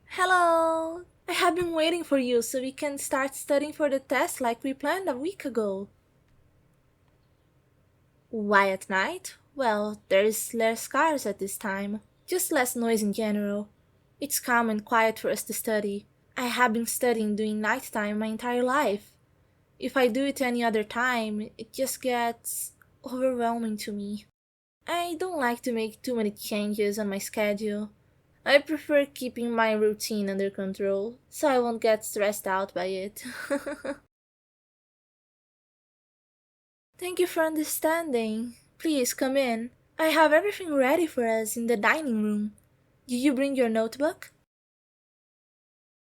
Hello! I have been waiting for you so we can start studying for the test like we planned a week ago. Why at night? Well, there's less cars at this time. Just less noise in general. It's calm and quiet for us to study. I have been studying during nighttime my entire life. If I do it any other time, it just gets overwhelming to me. I don't like to make too many changes on my schedule. I prefer keeping my routine under control, so I won't get stressed out by it. Thank you for understanding. Please come in. I have everything ready for us in the dining room. Did you bring your notebook?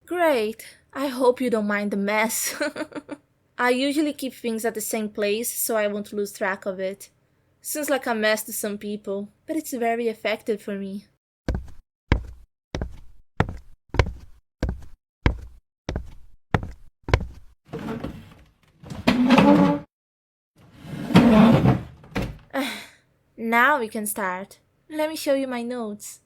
Great. I hope you don't mind the mess. I usually keep things at the same place so I won't lose track of it. Seems like a mess to some people, but it's very effective for me. Now we can start. Let me show you my notes.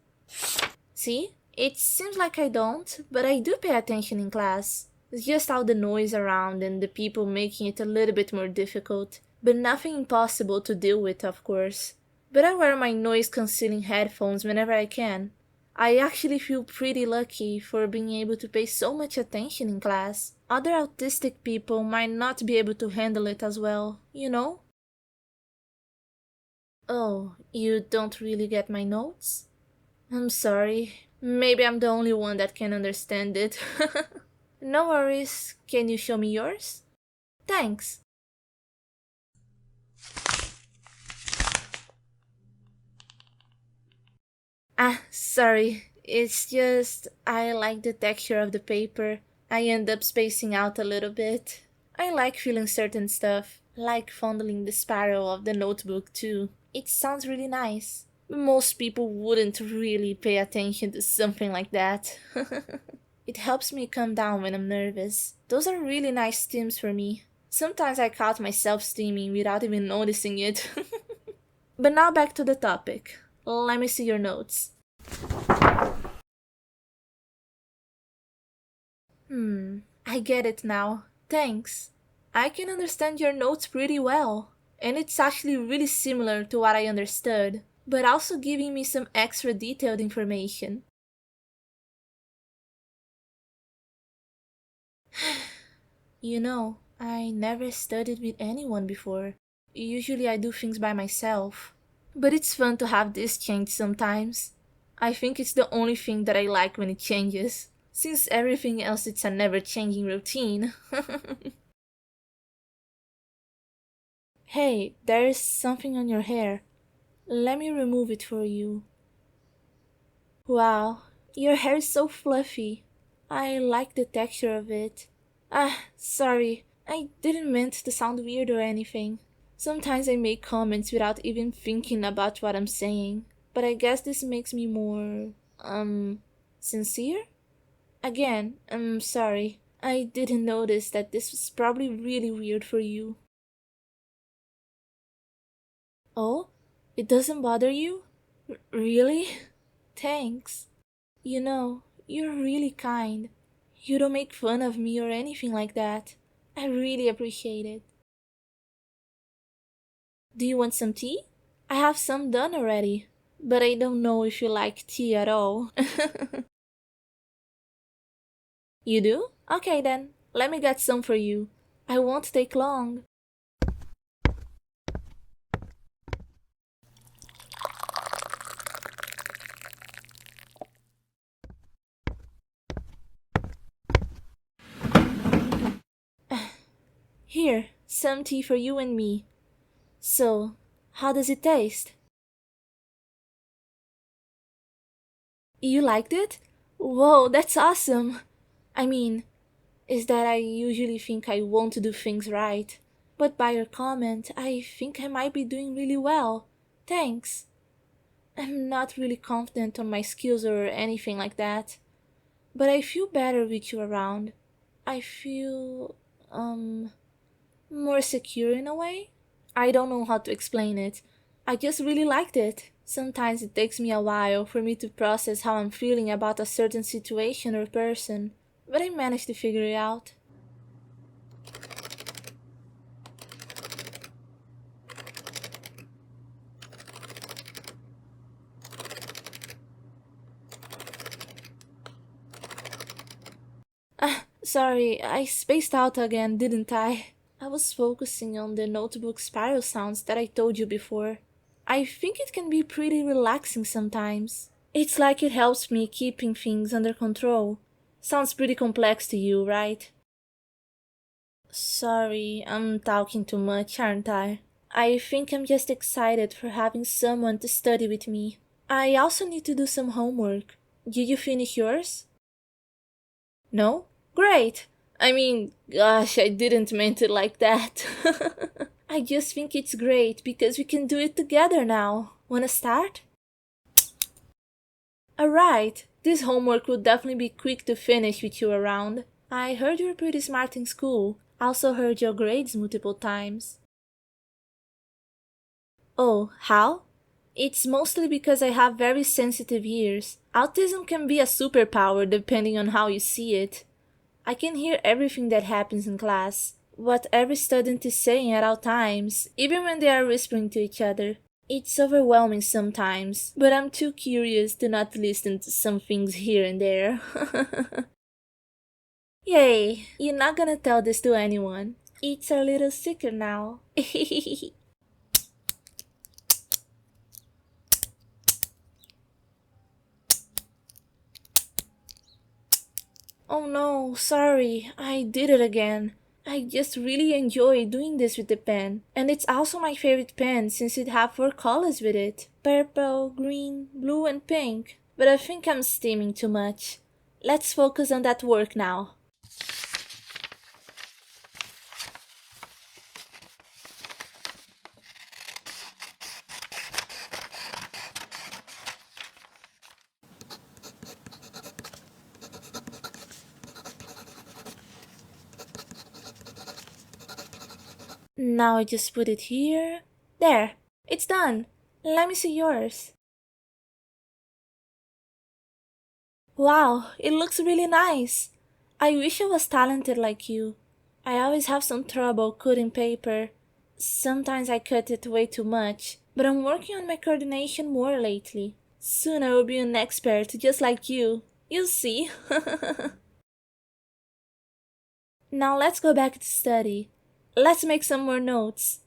See? It seems like I don't, but I do pay attention in class. It's just all the noise around and the people making it a little bit more difficult, but nothing impossible to deal with, of course. But I wear my noise cancelling headphones whenever I can. I actually feel pretty lucky for being able to pay so much attention in class. Other autistic people might not be able to handle it as well, you know? Oh, you don't really get my notes? I'm sorry. Maybe I'm the only one that can understand it. No worries. Can you show me yours? Thanks. Sorry. It's just I like the texture of the paper. I end up spacing out a little bit. I like feeling certain stuff, like fondling the spiral of the notebook too. It sounds really nice. Most people wouldn't really pay attention to something like that. It helps me calm down when I'm nervous. Those are really nice stims for me. Sometimes I caught myself steaming without even noticing it. But now back to the topic. Let me see your notes. I get it now. Thanks. I can understand your notes pretty well. And it's actually really similar to what I understood, but also giving me some extra detailed information. You know, I never studied with anyone before. Usually I do things by myself. But it's fun to have this change sometimes. I think it's the only thing that I like when it changes, since everything else it's a never-changing routine. Hey, there's something on your hair. Let me remove it for you. Wow, your hair is so fluffy. I like the texture of it. Sorry, I didn't mean to sound weird or anything. Sometimes I make comments without even thinking about what I'm saying, but I guess this makes me more, sincere? Again, I'm sorry. I didn't notice that this was probably really weird for you. Oh? It doesn't bother you? Really? Thanks. You know, you're really kind. You don't make fun of me or anything like that. I really appreciate it. Do you want some tea? I have some done already, but I don't know if you like tea at all. You do? Okay then, let me get some for you. I won't take long. Here, some tea for you and me. So, how does it taste? You liked it? Whoa, that's awesome! I mean, is that I usually think I won't do things right, but by your comment, I think I might be doing really well. Thanks. I'm not really confident on my skills or anything like that, but I feel better with you around. I feel, more secure in a way. I don't know how to explain it. I just really liked it, Sometimes it takes me a while for me to process how I'm feeling about a certain situation or person, but I manage to figure it out. Sorry, I spaced out again, didn't I? I was focusing on the notebook spiral sounds that I told you before. I think it can be pretty relaxing sometimes. It's like it helps me keeping things under control. Sounds pretty complex to you, right? Sorry, I'm talking too much, aren't I? I think I'm just excited for having someone to study with me. I also need to do some homework. Did you finish yours? No? Great! I mean, gosh, I didn't mean it like that. I just think it's great because we can do it together now. Wanna start? Alright, this homework will definitely be quick to finish with you around. I heard you're pretty smart in school. Also heard your grades multiple times. Oh, how? It's mostly because I have very sensitive ears. Autism can be a superpower depending on how you see it. I can hear everything that happens in class, what every student is saying at all times, even when they are whispering to each other. It's overwhelming sometimes, but I'm too curious to not listen to some things here and there. Yay, you're not gonna tell this to anyone. It's our little secret now. Oh no, sorry, I did it again. I just really enjoy doing this with the pen. And it's also my favorite pen since it have 4 colors with it. Purple, green, blue and pink. But I think I'm steaming too much. Let's focus on that work now. Now I just put it here. There, it's done. Let me see yours. Wow, it looks really nice. I wish I was talented like you. I always have some trouble cutting paper. Sometimes I cut it way too much, but I'm working on my coordination more lately. Soon I will be an expert just like you. You'll see. Now let's go back to study. Let's make some more notes.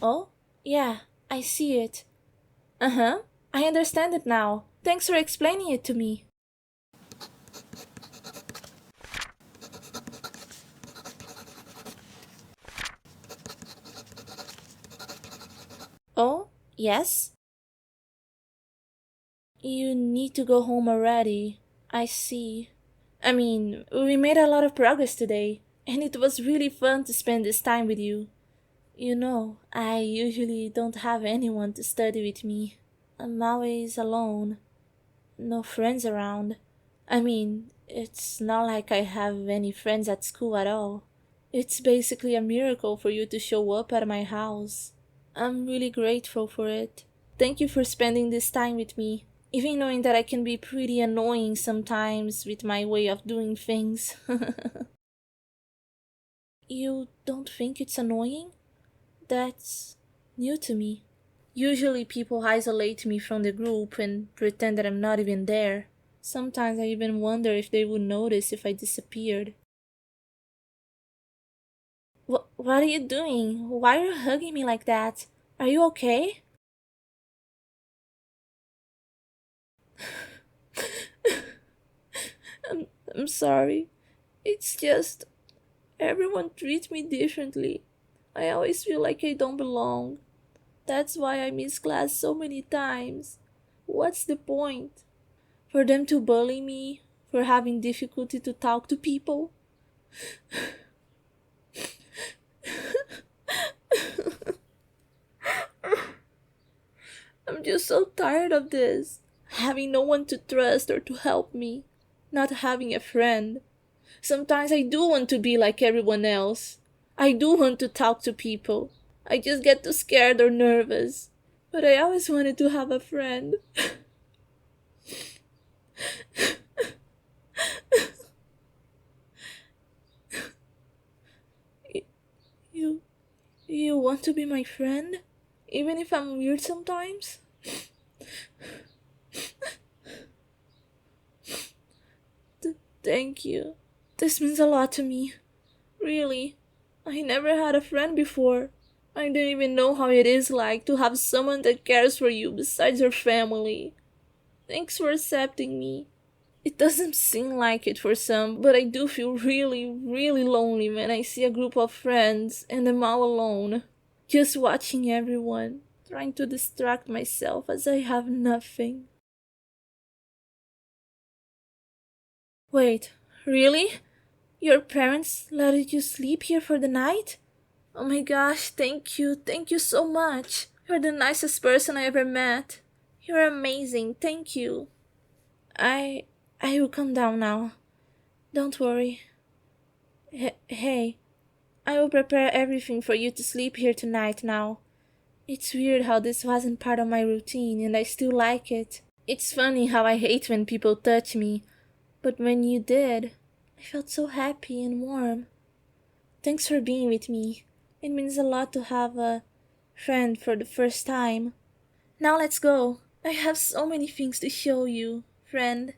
Oh, yeah, I see it. Uh-huh, I understand it now. Thanks for explaining it to me. Oh, yes? You need to go home already. I see. I mean, we made a lot of progress today, and it was really fun to spend this time with you. You know, I usually don't have anyone to study with me. I'm always alone. No friends around. I mean, it's not like I have any friends at school at all. It's basically a miracle for you to show up at my house. I'm really grateful for it. Thank you for spending this time with me, even knowing that I can be pretty annoying sometimes with my way of doing things. You don't think it's annoying? That's new to me. Usually people isolate me from the group and pretend that I'm not even there. Sometimes I even wonder if they would notice if I disappeared. What are you doing? Why are you hugging me like that? Are you okay? I'm sorry. It's just everyone treats me differently. I always feel like I don't belong. That's why I miss class so many times. What's the point? For them to bully me? For having difficulty to talk to people? I'm just so tired of this. Having no one to trust or to help me. Not having a friend. Sometimes I do want to be like everyone else. I do want to talk to people. I just get too scared or nervous. But I always wanted to have a friend. You, you want to be my friend? Even if I'm weird sometimes? Thank you. This means a lot to me. Really. I never had a friend before. I don't even know how it is like to have someone that cares for you besides your family. Thanks for accepting me. It doesn't seem like it for some, but I do feel really, really lonely when I see a group of friends and I'm all alone. Just watching everyone, trying to distract myself as I have nothing. Wait, really? Your parents let you sleep here for the night? Oh my gosh, thank you so much. You're the nicest person I ever met. You're amazing, thank you. I I will come down now. Don't worry. Hey, I will prepare everything for you to sleep here tonight now. It's weird how this wasn't part of my routine and I still like it. It's funny how I hate when people touch me, but when you did, I felt so happy and warm. Thanks for being with me. It means a lot to have a friend for the first time. Now let's go. I have so many things to show you, friend.